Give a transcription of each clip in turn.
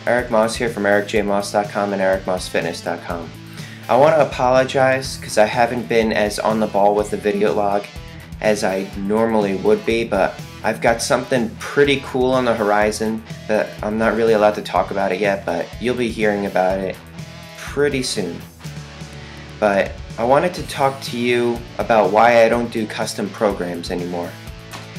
Eric Moss here from ericjmoss.com and ericmossfitness.com. I want to apologize because I haven't been as on the ball with the video log as I normally would be, but I've got something pretty cool on the horizon that I'm not really allowed to talk about it yet, but you'll be hearing about it pretty soon. But I wanted to talk to you about why I don't do custom programs anymore.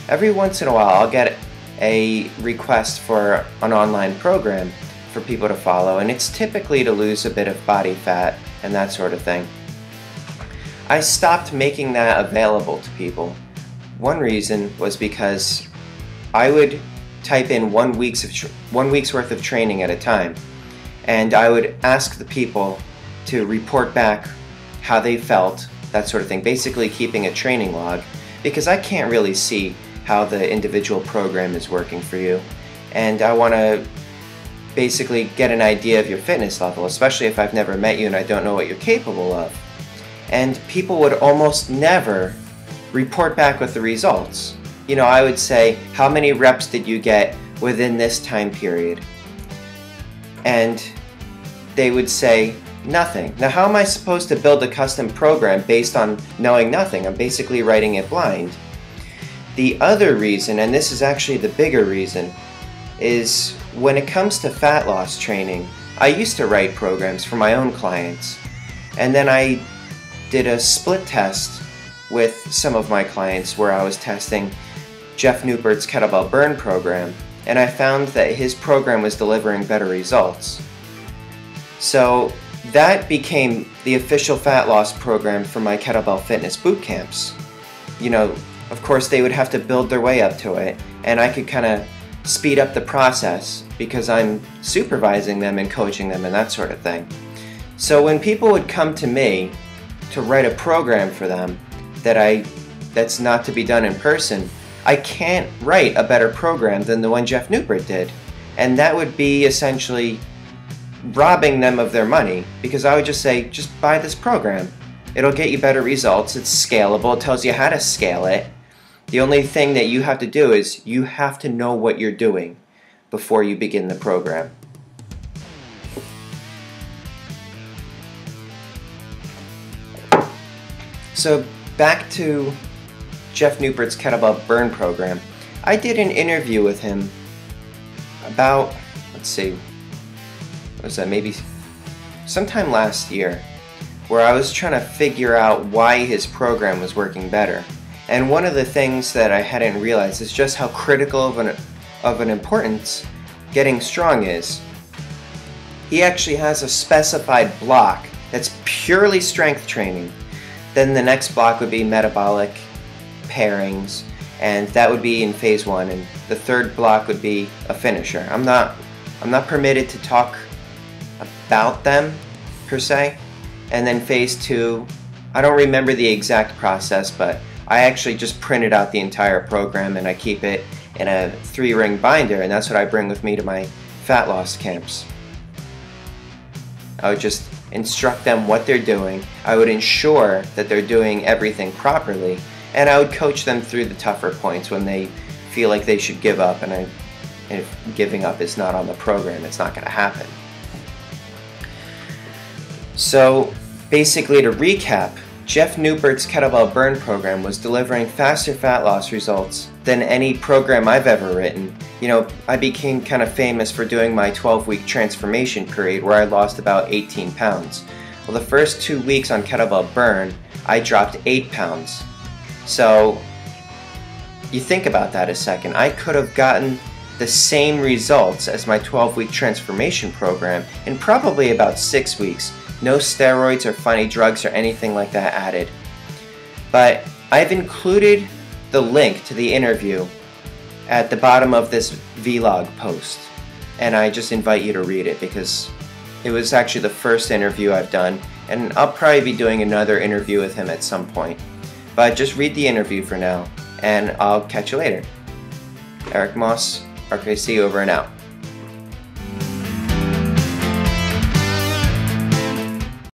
Every once in a while I'll get a request for an online program for people to follow, and it's typically to lose a bit of body fat and that sort of thing. I stopped making that available to people. One reason was because I would type in 1 week's worth of training at a time, and I would ask the people to report back how they felt, that sort of thing, basically keeping a training log, because I can't really see how the individual program is working for you, and I want to basically get an idea of your fitness level, especially if I've never met you and I don't know what you're capable of. And people would almost never report back with the results. You know, I would say, how many reps did you get within this time period? And they would say, nothing. Now, how am I supposed to build a custom program based on knowing nothing? I'm basically writing it blind. The other reason, and this is actually the bigger reason, is when it comes to fat loss training, I used to write programs for my own clients, and then I did a split test with some of my clients where I was testing Jeff Newbert's Kettlebell Burn program, and I found that his program was delivering better results. So that became the official fat loss program for my kettlebell fitness boot camps. You know, of course they would have to build their way up to it, and I could kind of speed up the process because I'm supervising them and coaching them and that sort of thing. So when people would come to me to write a program for them that's not to be done in person, I can't write a better program than the one Jeff Newbert did, and that would be essentially robbing them of their money, because I would just say, just buy this program. It'll get you better results, it's scalable, it tells you how to scale it. The only thing that you have to do is you have to know what you're doing before you begin the program. So back to Jeff Newbert's Kettlebell Burn program. I did an interview with him about, let's see, what was that, maybe sometime last year, where I was trying to figure out why his program was working better. And one of the things that I hadn't realized is just how critical of an importance getting strong is. He actually has a specified block that's purely strength training. Then the next block would be metabolic pairings, and that would be in phase 1, and the third block would be a finisher. I'm not permitted to talk about them per se. And then phase 2, I don't remember the exact process, but I actually just printed out the entire program and I keep it in a 3-ring binder, and that's what I bring with me to my fat loss camps. I would just instruct them what they're doing, I would ensure that they're doing everything properly, and I would coach them through the tougher points when they feel like they should give up, and if giving up is not on the program, it's not going to happen. So basically, to recap, Jeff Newbert's Kettlebell Burn program was delivering faster fat loss results than any program I've ever written. You know, I became kind of famous for doing my 12-week transformation period where I lost about 18 pounds. Well, the first 2 weeks on Kettlebell Burn, I dropped 8 pounds. So you think about that a second. I could have gotten the same results as my 12-week transformation program in probably about 6 weeks. No steroids or funny drugs or anything like that added. But I've included the link to the interview at the bottom of this vlog post, and I just invite you to read it because it was actually the first interview I've done, and I'll probably be doing another interview with him at some point. But just read the interview for now, and I'll catch you later. Eric Moss, RKC, over and out.